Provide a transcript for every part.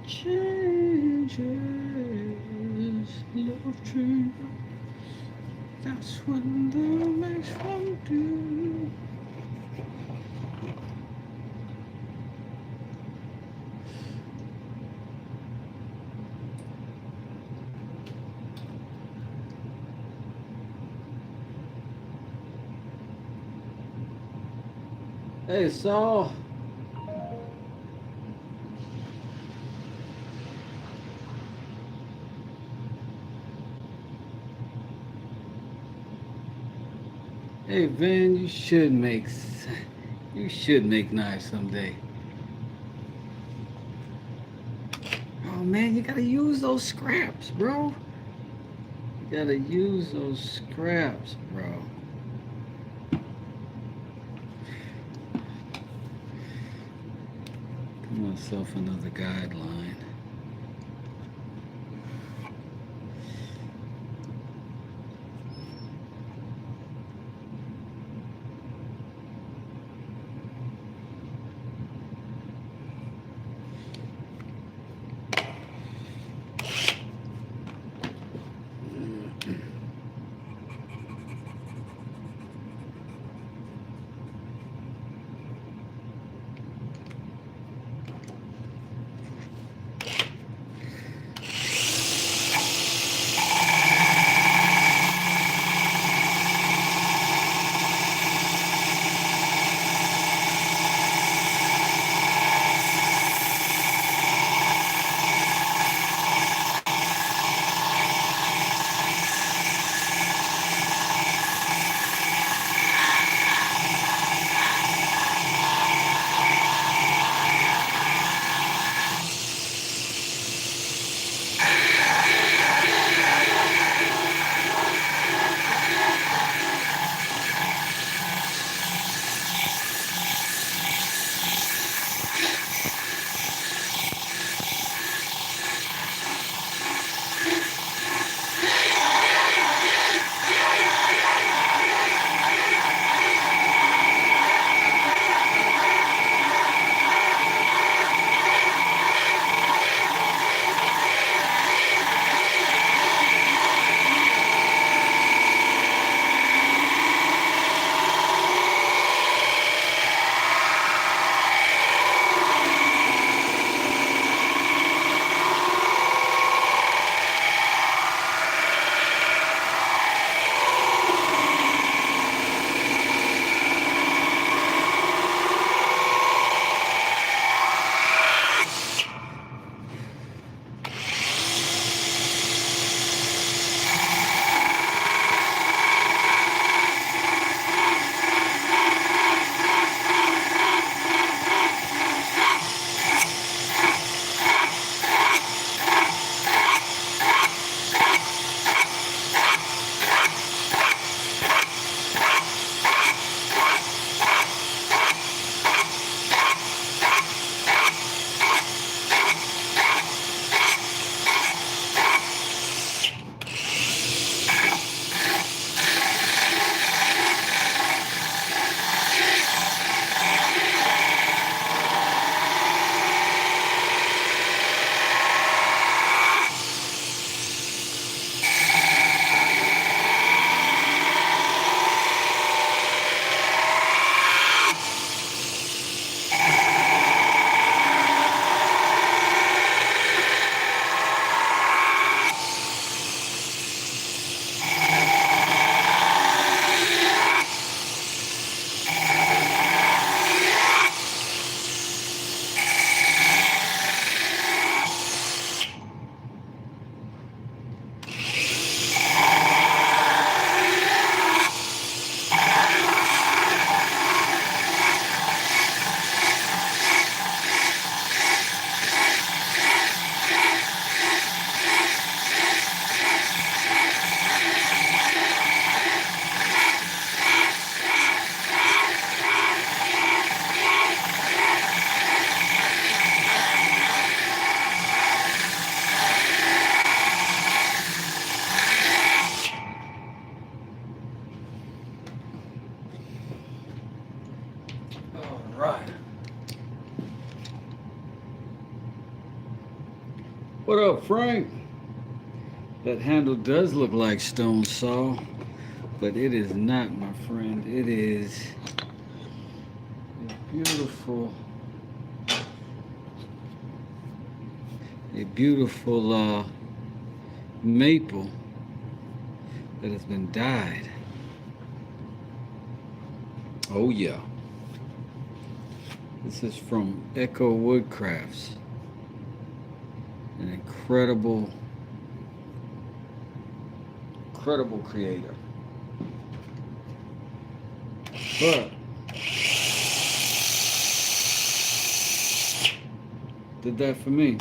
changes, love true. That's when the makes one do. Hey, Saul. Hey, Van, you should make knives someday. Oh man, you gotta use those scraps, bro. You gotta use those scraps, bro. Give myself another guideline. All right. What up, Frank? That handle does look like stone saw, but it is not, my friend. It is a beautiful maple that has been dyed. Oh yeah. This is from Echo Woodcrafts. An incredible creator. But did that for me.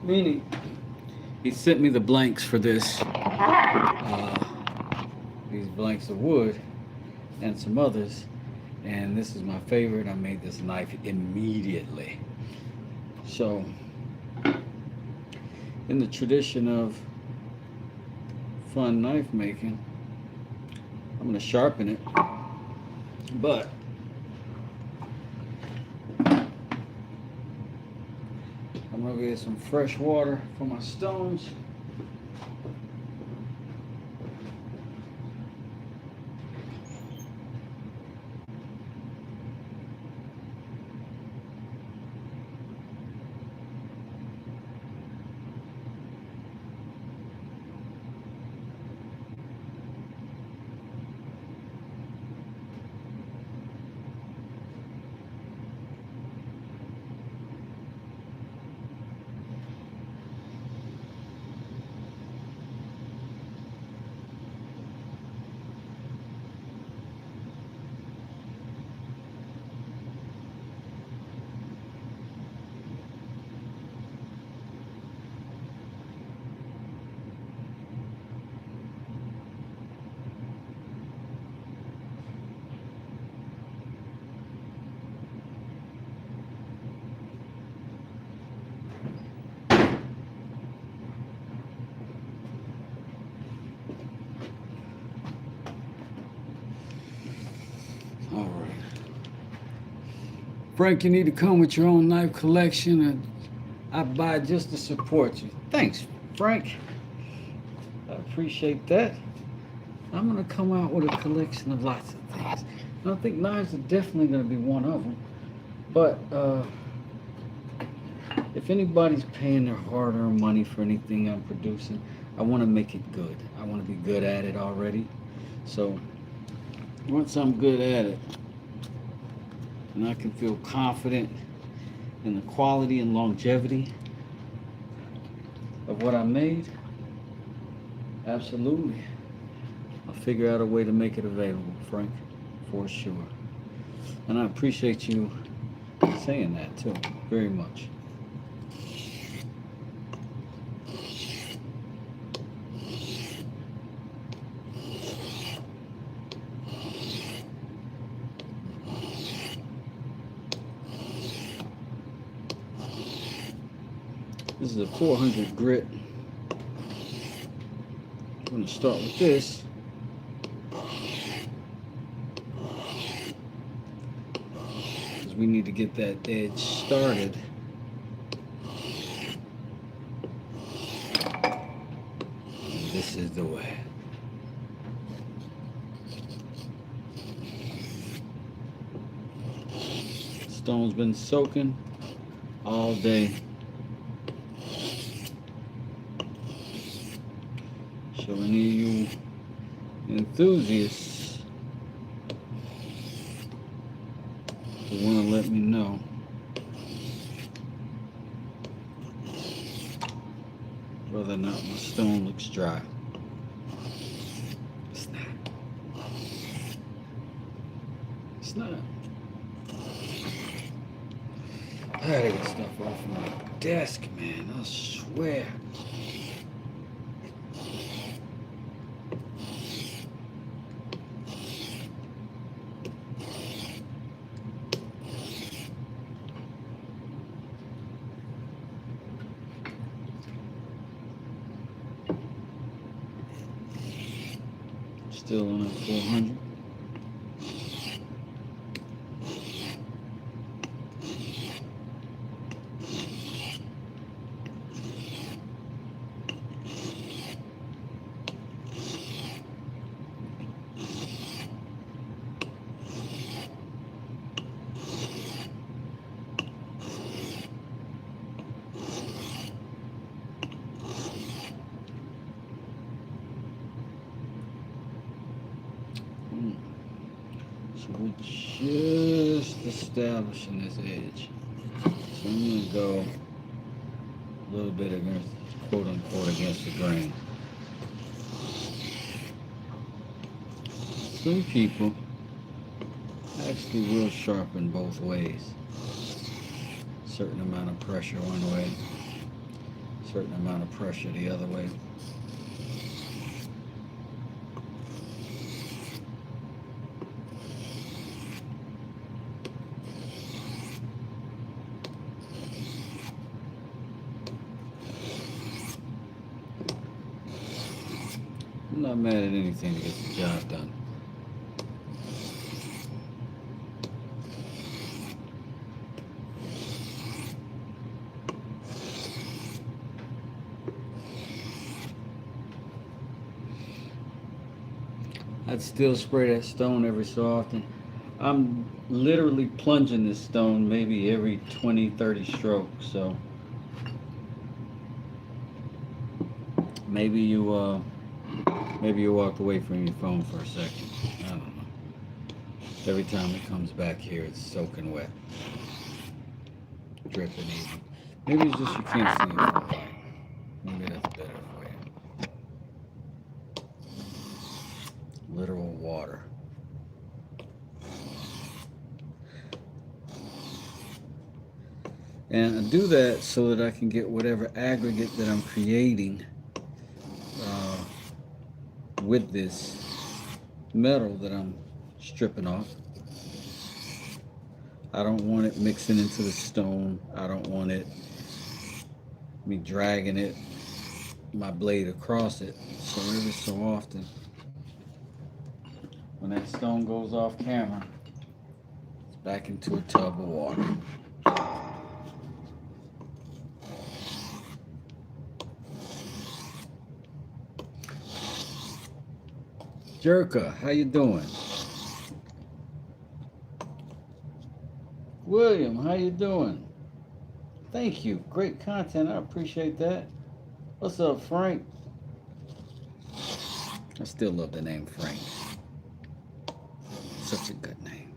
Meaning, he sent me the blanks for this, these blanks of wood and some others, and this is my favorite. I made this knife immediately. So, in the tradition of fun knife making, I'm going to sharpen it, but I'm going to get some fresh water for my stones. All right. Frank, you need to come with your own knife collection, and I buy just to support you. Thanks, Frank. I appreciate that. I'm going to come out with a collection of lots of things. I think knives are definitely going to be one of them. But if anybody's paying their hard-earned money for anything I'm producing, I want to make it good. I want to be good at it already. So once I'm good at it, and I can feel confident in the quality and longevity of what I made, absolutely, I'll figure out a way to make it available, Frank, for sure. And I appreciate you saying that too, very much. This is a 400 grit. I'm going to start with this. Because we need to get that edge started. And this is the way. Stone's been soaking all day. So any of you enthusiasts who want to let me know whether or not my stone looks dry. It's not. It's not. I gotta get stuff off my desk, man. I swear. Still on at 400. We're just establishing this edge. So I'm going to go a little bit against, quote unquote, against the grain. Some people actually will sharpen both ways. Certain amount of pressure one way, certain amount of pressure the other way. I'm not mad at anything to get the job done. I'd still spray that stone every so often. I'm literally plunging this stone maybe every 20, 30 strokes. So maybe you walked away from your phone for a second. I don't know. Every time it comes back here, it's soaking wet, dripping even. Maybe it's just you can't see it for a while. Maybe that's better for you. Literal water. And I do that so that I can get whatever aggregate that I'm creating uh, with this metal that I'm stripping off. I don't want it mixing into the stone. I don't want me dragging my blade across it. So every so often, when that stone goes off camera, it's back into a tub of water. Jerka, how you doing? William, how you doing? Thank you. Great content. I appreciate that. What's up, Frank? I still love the name Frank. Such a good name.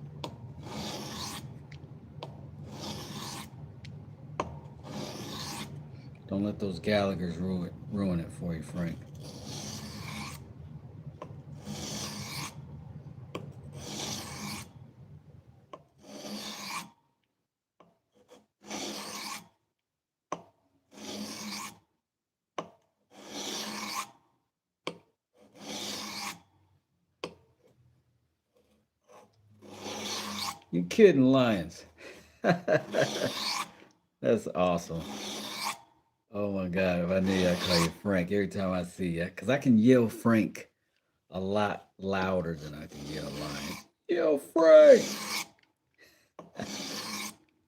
Don't let those Gallaghers ruin it for you, Frank. You kidding, Lions? That's awesome. Oh my God, if I knew you, I'd call you Frank every time I see you. Because I can yell Frank a lot louder than I can yell Lions. Yo, Frank!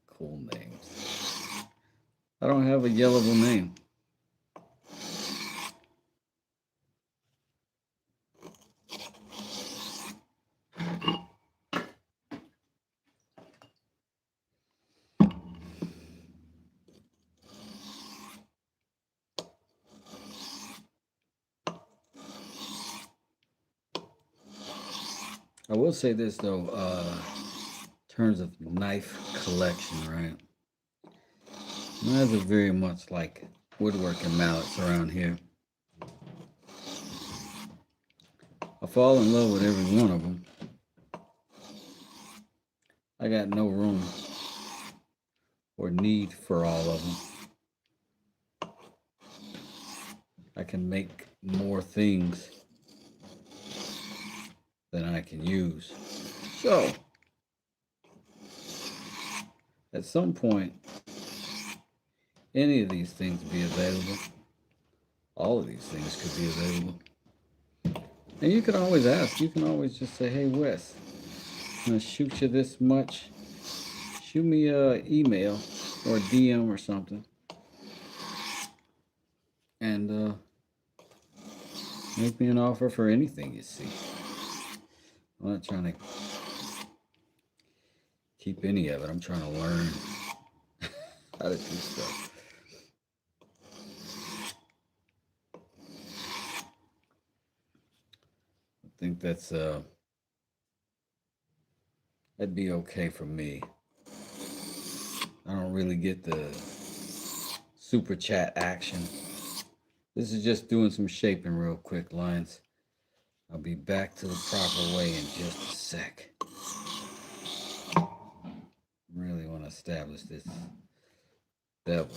Cool names. I don't have a yellable name. I will say this though, in terms of knife collection, right? Knives are very much like woodworking mallets around here. I fall in love with every one of them. I got no room or need for all of them. I can make more things than I can use. So, at some point, any of these things be available. All of these things could be available. And you can always ask. You can always just say, hey, Wes, I'm going to shoot you this much. Shoot me an email or a DM or something. And make me an offer for anything you see. I'm not trying to keep any of it. I'm trying to learn how to do stuff. I think that's That'd be okay for me. I don't really get the super chat action. This is just doing some shaping real quick, lines. I'll be back to the proper way in just a sec. Really want to establish this bevel.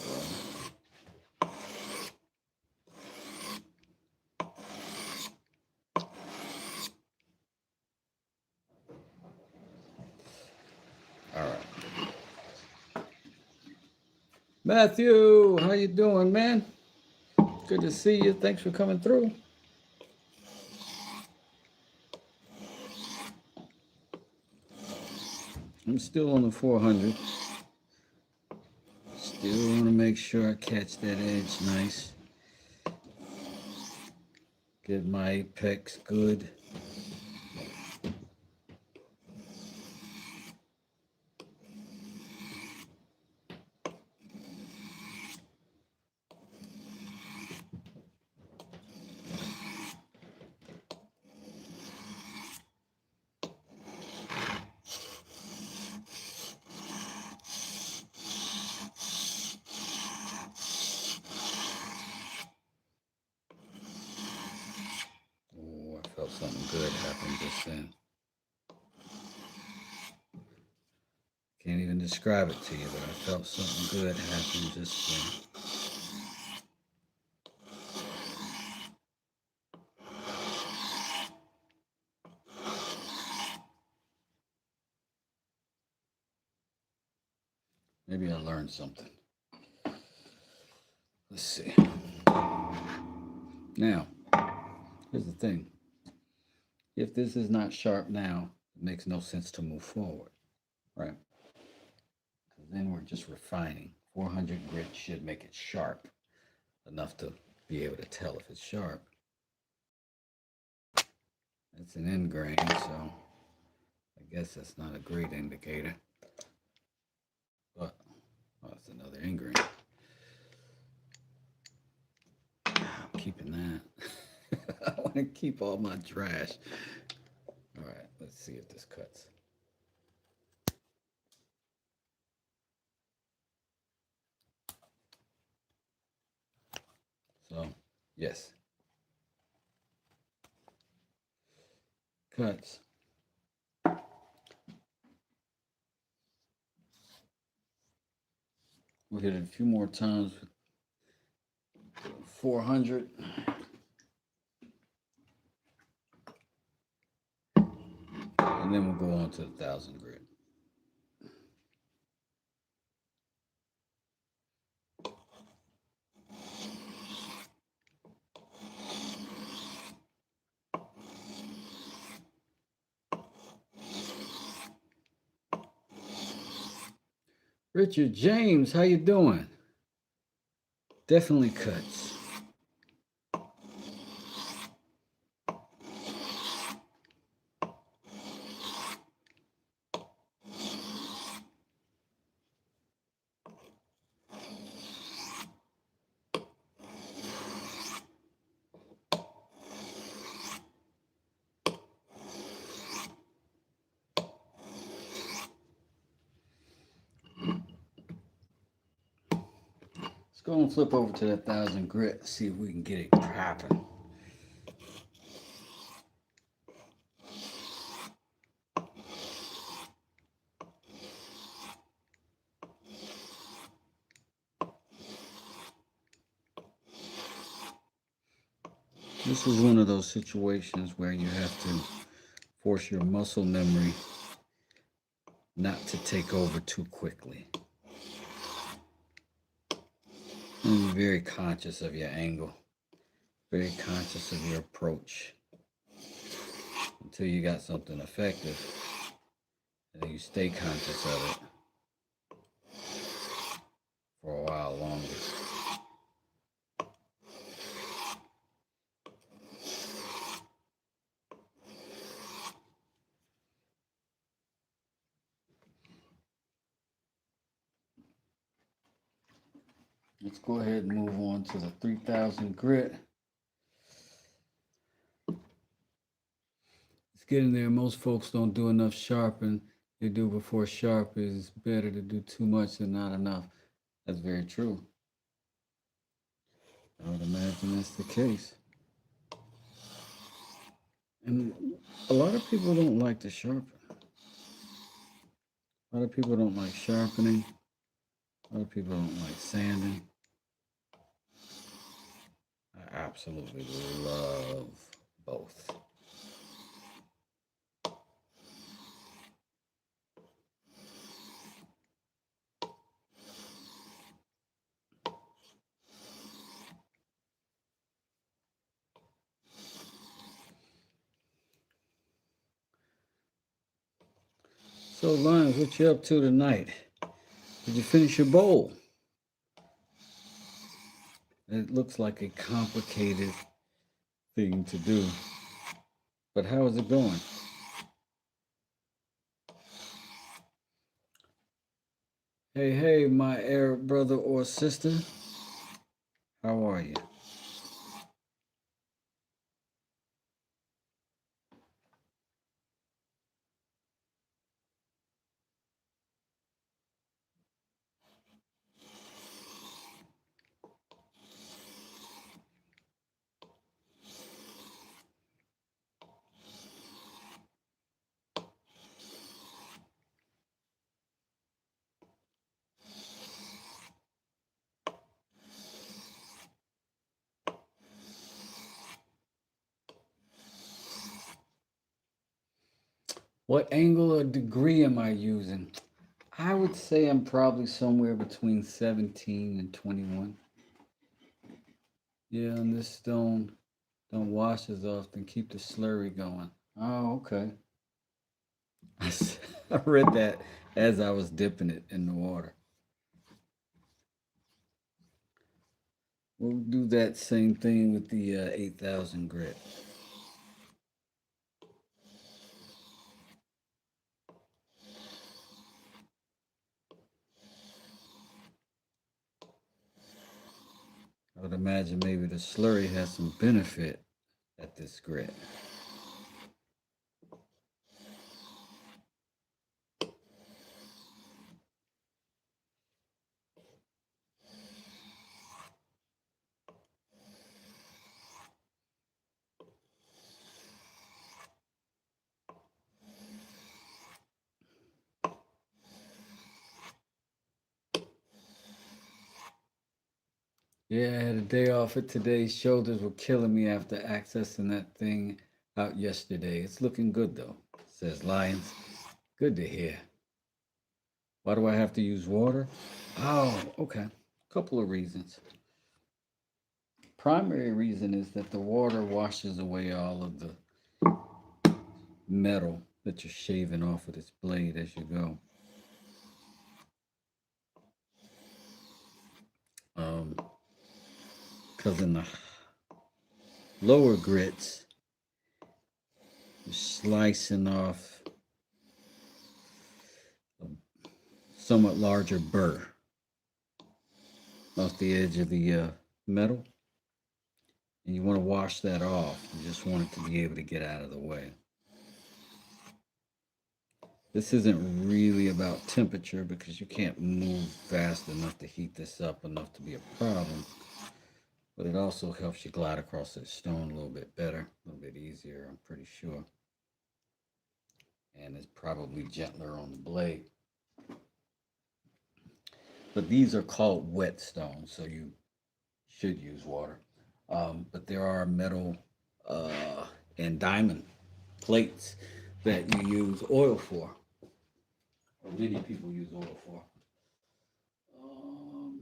All right. Matthew, how you doing, man? Good to see you. Thanks for coming through. I'm still on the 400. Still want to make sure I catch that edge nice. Get my apex good. Felt something good happen just then. Can't even describe it to you, but I felt something good happen just then. Maybe I learned something. Let's see. Now, here's the thing. If this is not sharp now, it makes no sense to move forward, right? Because then we're just refining. 400 grit should make it sharp enough to be able to tell if it's sharp. It's an end grain, so I guess that's not a great indicator. But, well, it's another end grain. I'm keeping that. I want to keep all my trash. All right, let's see if this cuts. So, yes. Cuts. We'll hit it a few more times with 400. And then we'll go on to 1,000 grit. Richard James, how you doing? Definitely cuts. Let's go and flip over to that 1,000 grit, see if we can get it popping. This is one of those situations where you have to force your muscle memory not to take over too quickly. And be very conscious of your angle, very conscious of your approach until you got something effective, and then you stay conscious of it for a while longer. Let's go ahead and move on to the 3,000 grit. It's getting there. Most folks don't do enough sharpening they do before sharp is better to do too much than not enough. That's very true. I would imagine that's the case. And a lot of people don't like to sharpen. A lot of people don't like sharpening. A lot of people don't like sanding. I absolutely love both. So, Lions, what you up to tonight? Did you finish your bowl? It looks like a complicated thing to do, but how is it going? Hey, hey, my Arab brother or sister, how are you? What angle or degree am I using? I would say I'm probably somewhere between 17 and 21. Yeah, and this stone don't wash as often, keep the slurry going. Oh, okay. I read that as I was dipping it in the water. We'll do that same thing with the 8,000 grit. I would imagine maybe the slurry has some benefit at this grit. Yeah, I had a day off it today. Shoulders were killing me after accessing that thing out yesterday. It's looking good though, says Lions. Good to hear. Why do I have to use water? Oh, okay. Couple of reasons. Primary reason is that the water washes away all of the metal that you're shaving off of this blade as you go. Because in the lower grits, you're slicing off a somewhat larger burr off the edge of the metal. And you want to wash that off. You just want it to be able to get out of the way. This isn't really about temperature because you can't move fast enough to heat this up enough to be a problem. But it also helps you glide across that stone a little bit better, a little bit easier, I'm pretty sure. And it's probably gentler on the blade. But these are called whetstones, so you should use water. But there are metal and diamond plates that you use oil for, or many people use oil for. Um,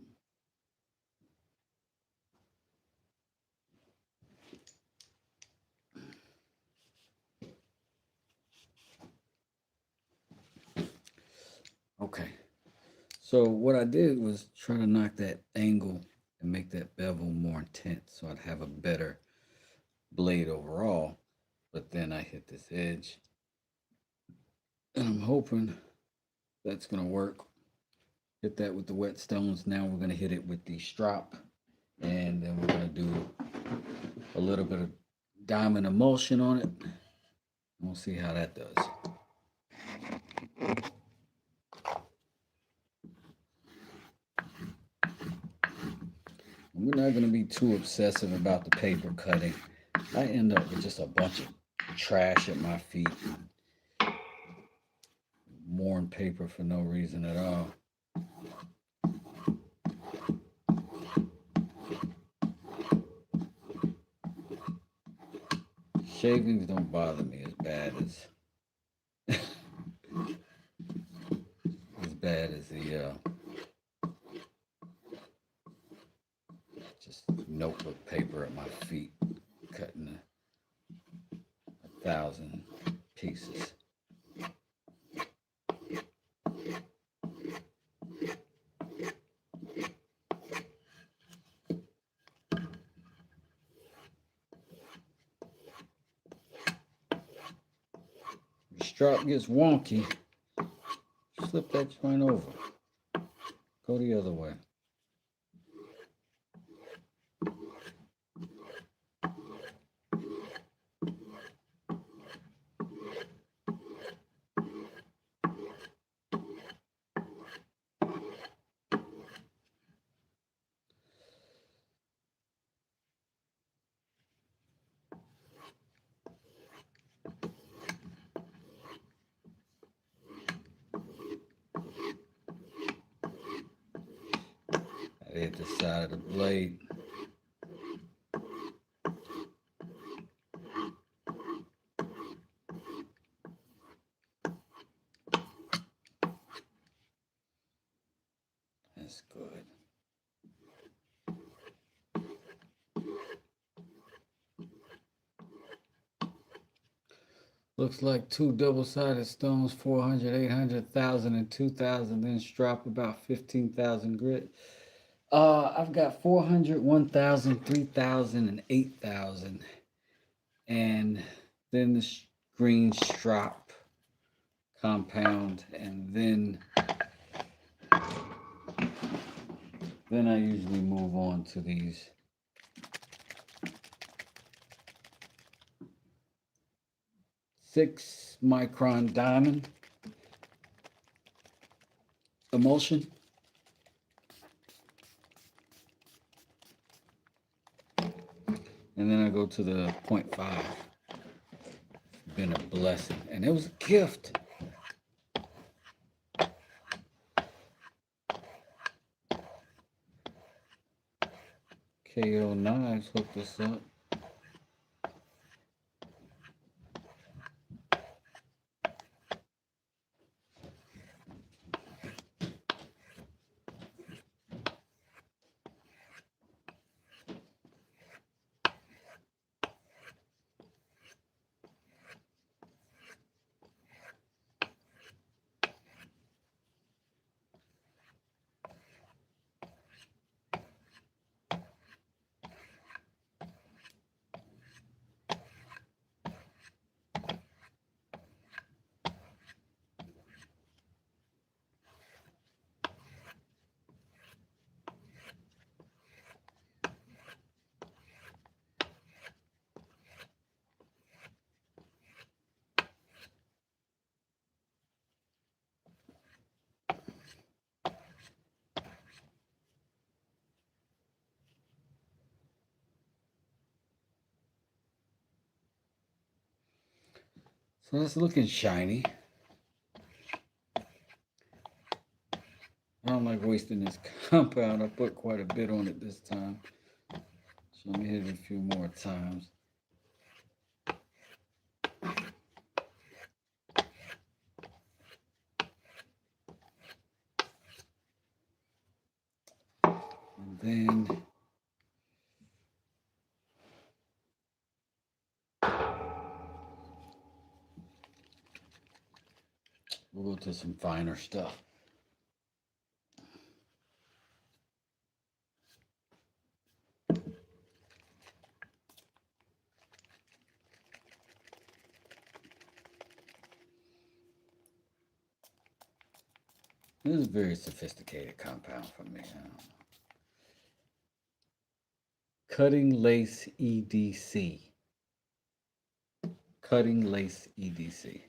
okay, so what I did was try to knock that angle and make that bevel more intense so I'd have a better blade overall. But then I hit this edge, and I'm hoping that's gonna work. Hit that with the whetstones. Now we're gonna hit it with the strop, and then we're gonna do a little bit of diamond emulsion on it. We'll see how that does. we're not going to be too obsessive about the paper cutting. I end up with just a bunch of trash at my feet, worn paper for no reason at all. Shavings don't bother me as bad as the just notebook paper at my feet, cutting 1,000 pieces. The strap gets wonky, flip that joint over. Go the other way. I hit the side of the blade. That's good. Looks like 2 double-sided stones, 400, 800, 1,000, and 2,000. Then strap about 15,000 grit. I've got 400, 1,000, 3,000, and 8,000. And then the green strap compound, and then I usually move on to these 6-micron diamond emulsion. And then I go to the 0.5. Been a blessing. And it was a gift. KO Knives hooked us up. So it's looking shiny. I don't like wasting this compound. I put quite a bit on it this time. So let me hit it a few more times. And then we'll go to some finer stuff. This is a very sophisticated compound for me. Cutting lace EDC. Cutting lace EDC.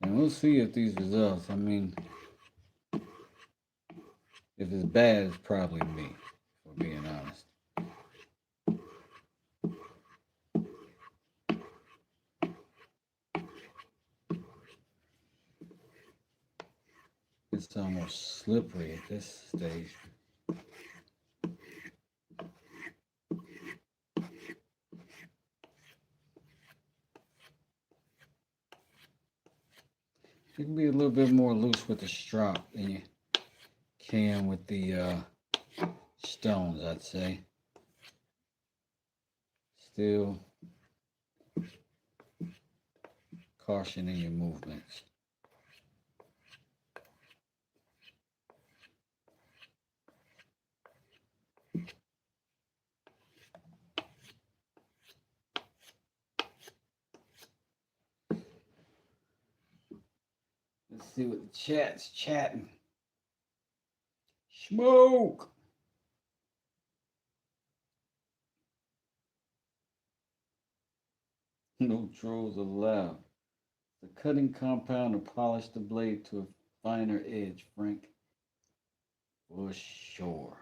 And we'll see if these results, I mean, if it's bad, it's probably me. we're being honest. It's almost slippery at this stage. You can be a little bit more loose with the strop than you can with the stones, I'd say. Still caution in your movements. Let's see what the chat's chatting. Smoke! No trolls allowed. The cutting compound to polish the blade to a finer edge, Frank. For sure.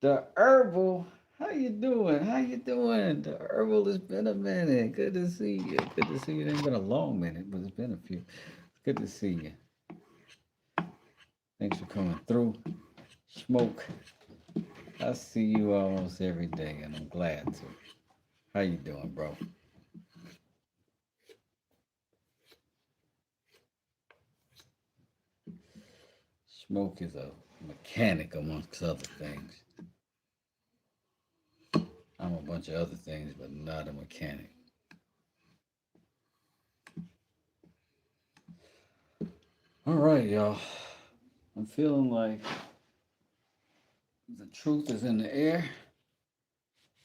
The herbal, how you doing? How you doing? The herbal, it's been a minute. Good to see you. Good to see you. It ain't been a long minute, but it's been a few. Good to see you. Thanks for coming through. Smoke. I see you almost every day, and I'm glad to. How you doing, bro? Smoke is a mechanic amongst other things. I'm a bunch of other things, but not a mechanic. All right, y'all. I'm feeling like the truth is in the air,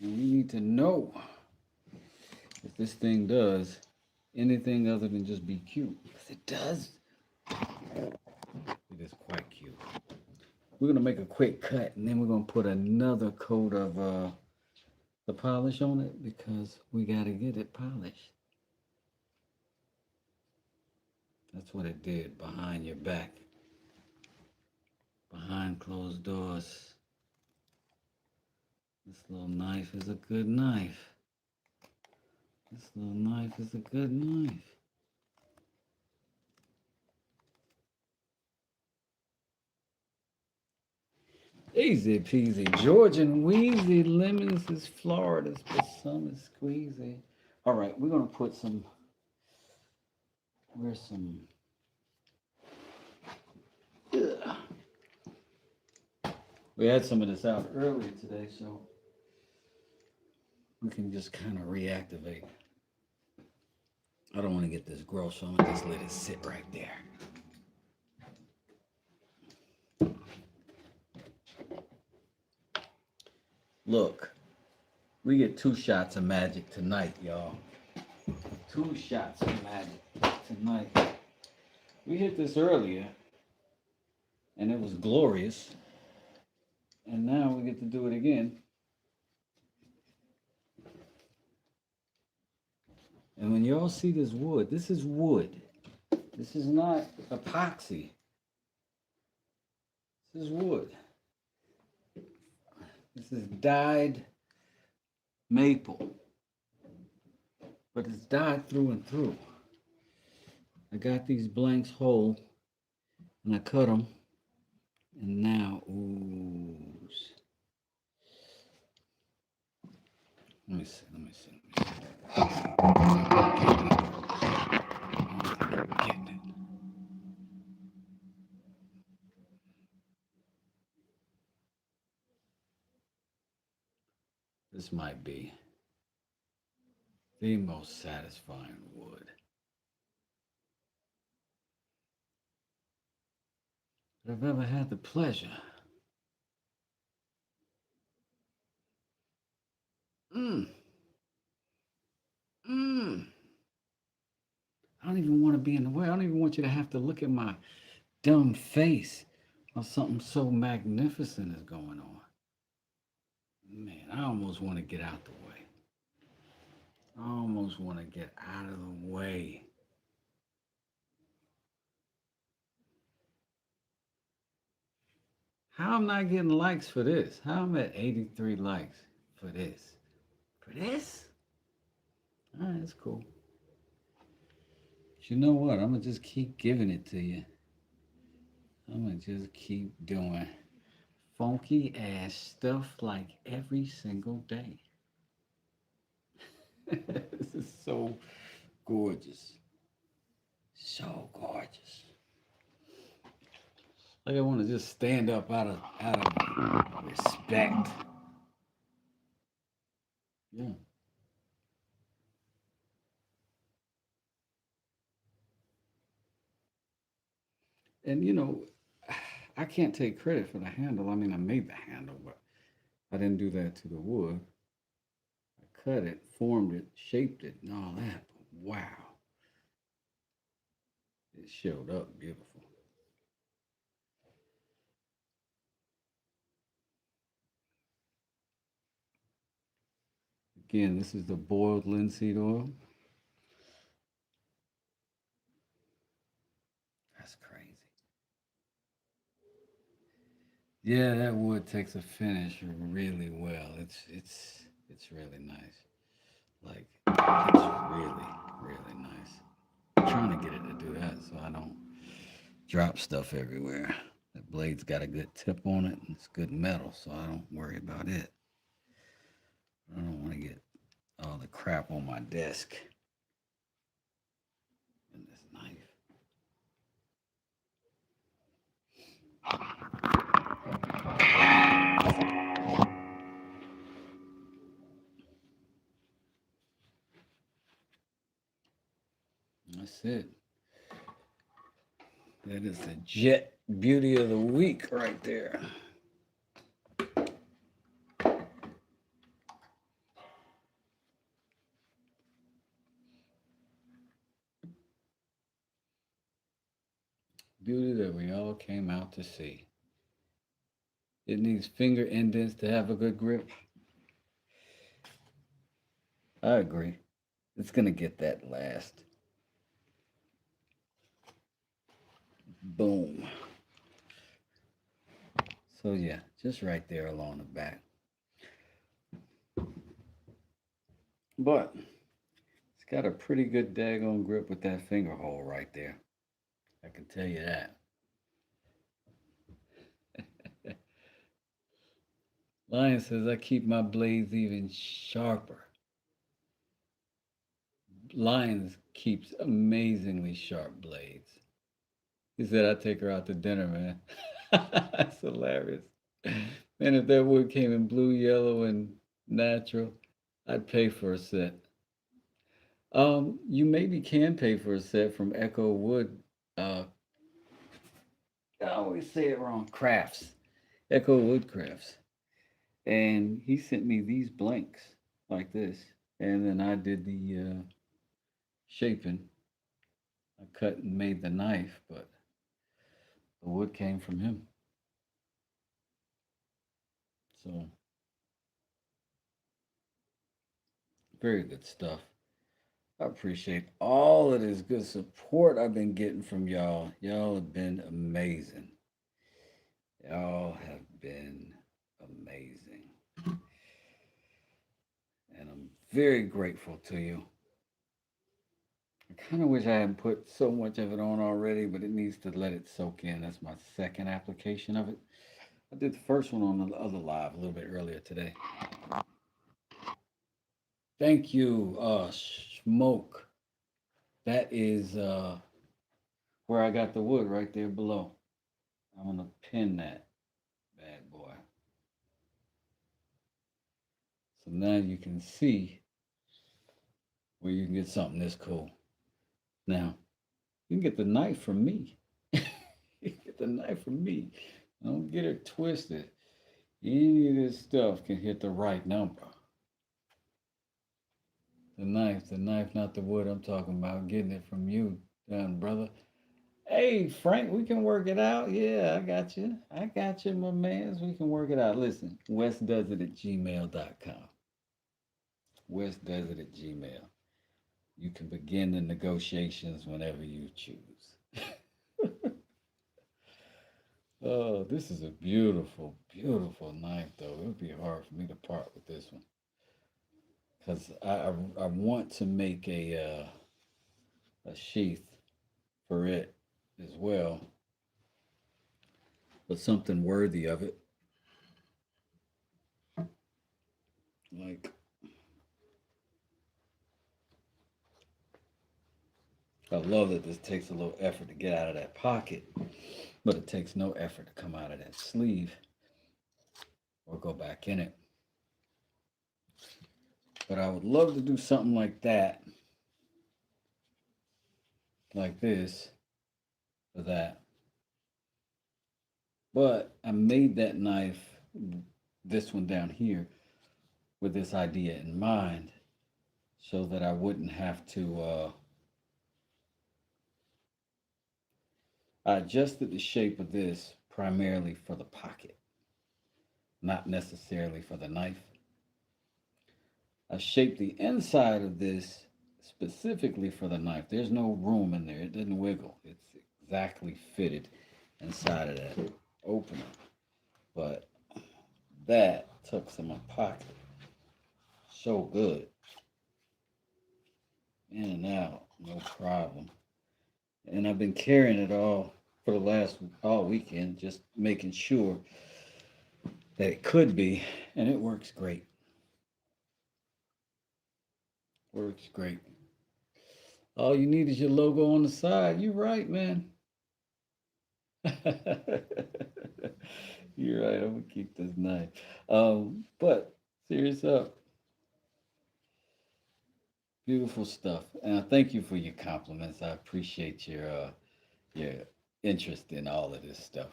and we need to know if this thing does anything other than just be cute. Because it does. It is quite cute. We're going to make a quick cut, and then we're going to put another coat of the polish on it because we got to get it polished. That's what it did behind your back. Behind closed doors. This little knife is a good knife. This little knife is a good knife. Easy peasy. Georgian Wheezy Lemons is Florida's, but some is squeezy. All right, we're going to put some, where's some, we had some of this out earlier today, so we can just kind of reactivate. I don't want to get this gross, so I'm going to just let it sit right there. Look, we get 2 shots of magic tonight, y'all. 2 shots of magic tonight. We hit this earlier, and it was glorious. And now we get to do it again. And when y'all see this wood, this is wood. This is not epoxy. This is wood. This is dyed maple. But it's dyed through and through. I got these blanks whole, and I cut them. And now, ooze. Let me see. This might be the most satisfying wood that I've ever had the pleasure. I don't even want to be in the way. I don't even want you to have to look at my dumb face while something so magnificent is going on. Man, I almost want to get out the way. I almost want to get out of the way. How I'm not getting likes for this? How I'm at 83 likes for this? For this? All right, that's cool. But you know what? I'm gonna just keep giving it to you. I'm gonna just keep doing funky ass stuff like every single day. This is so gorgeous. So gorgeous. Like I want to just stand up out of respect. Yeah. And I can't take credit for the handle. I mean, I made the handle, but I didn't do that to the wood. I cut it, formed it, shaped it, and all that. But wow, it showed up beautiful. Again, this is the boiled linseed oil. That's crazy. Yeah, that wood takes a finish really well. It's really nice. Like it's really really nice. I'm trying to get it to do that so I don't drop stuff everywhere. The blade's got a good tip on it and it's good metal, so I don't worry about it. I don't want to get all the crap on my desk in this knife. That's it. That is the jet beauty of the week right there. Beauty that we all came out to see. It needs finger indents to have a good grip. I agree. It's gonna get that last. Boom. So yeah, just right there along the back. But it's got a pretty good daggone grip with that finger hole right there. I can tell you that. Lion says I keep my blades even sharper. Lions keeps amazingly sharp blades. He said I take her out to dinner, man. That's hilarious. Man, if that wood came in blue, yellow, and natural, I'd pay for a set. You maybe can pay for a set from Echo Wood. Uh, I always say it wrong. Crafts, Echo Wood Crafts, and he sent me these blanks like this, and then I did the shaping. I cut and made the knife, but the wood came from him. So very good stuff. I appreciate all of this good support I've been getting from y'all. Y'all have been amazing. Y'all have been amazing. And I'm very grateful to you. I kind of wish I hadn't put so much of it on already, but it needs to let it soak in. That's my second application of it. I did the first one on the other live a little bit earlier today. Thank you, Smoke. That is where I got the wood right there below. I'm gonna pin that bad boy. So now you can see where you can get something this cool. Now, you can get the knife from me. You can get the knife from me. Don't get it twisted. Any of this stuff can hit the right number. The knife, not the wood I'm talking about. Getting it from you, done, brother. Hey, Frank, we can work it out. Yeah, I got you. I got you, my man. We can work it out. Listen, West does it at gmail.com. West does it at Gmail. You can begin the negotiations whenever you choose. Oh, this is a beautiful, beautiful knife, though. It would be hard for me to part with this one because I want to make a sheath for it as well, but something worthy of it. Like I love that this takes a little effort to get out of that pocket, but it takes no effort to come out of that sleeve or go back in it. But I would love to do something like that, like this, for that. But I made that knife, this one down here, with this idea in mind so that I wouldn't have to. I adjusted the shape of this primarily for the pocket, not necessarily for the knife. I shaped the inside of this specifically for the knife. There's no room in there. It didn't wiggle. It's exactly fitted inside of that opening. But that took some of my pocket. So good. In and out, no problem. And I've been carrying it all for the last all weekend, just making sure that it could be, and it works great. Works great. All you need is your logo on the side. You're right, man. You're right. I'm gonna keep this knife. But serious up, beautiful stuff. And I thank you for your compliments. I appreciate your interest in all of this stuff.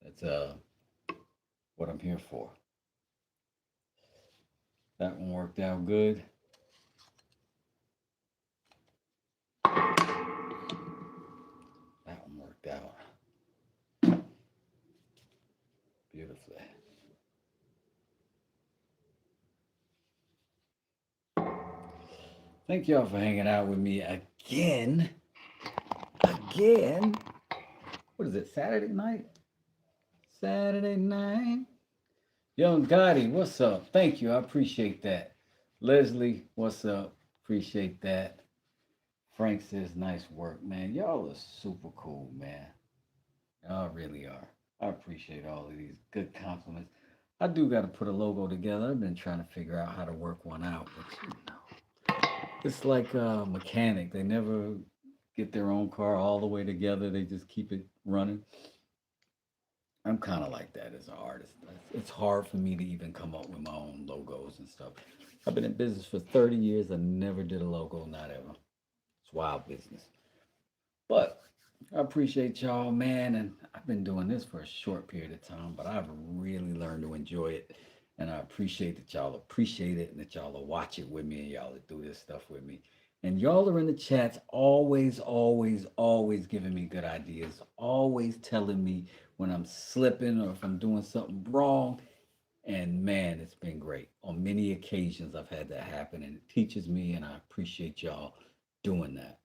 That's what I'm here for. That one worked out good. That one worked out beautifully. Thank y'all for hanging out with me again. Again. What is it? Saturday night? Saturday night. Young Gotti, what's up? Thank you. I appreciate that. Leslie, what's up? Appreciate that. Frank says, nice work, man. Y'all are super cool, man. Y'all really are. I appreciate all of these good compliments. I do got to put a logo together. I've been trying to figure out how to work one out, but it's like a mechanic. They never get their own car all the way together. They just keep it running. I'm kind of like that as an artist. It's hard for me to even come up with my own logos and stuff. I've been in business for 30 years. I never did a logo, not ever. It's wild business. But I appreciate y'all, man. And I've been doing this for a short period of time, but I've really learned to enjoy it. And I appreciate that y'all appreciate it and that y'all will watch it with me and y'all will do this stuff with me. And y'all are in the chats always, always, always giving me good ideas, always telling me when I'm slipping or if I'm doing something wrong. And man, it's been great. On many occasions, I've had that happen and it teaches me, and I appreciate y'all doing that.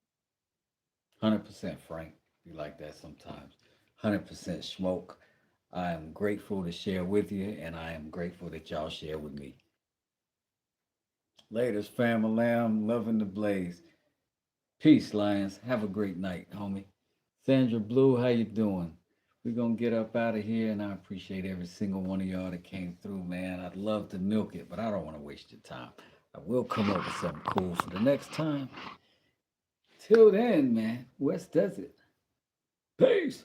100% Frank, be like that sometimes. 100% smoke. I am grateful to share with you, and I am grateful that y'all share with me. Laters, family. I'm loving the blaze. Peace, Lions. Have a great night, homie. Sandra Blue, how you doing? We're gonna get up out of here, and I appreciate every single one of y'all that came through, man. I'd love to milk it, but I don't want to waste your time. I will come up with something cool for the next time. Till then, man, West Desert. Peace.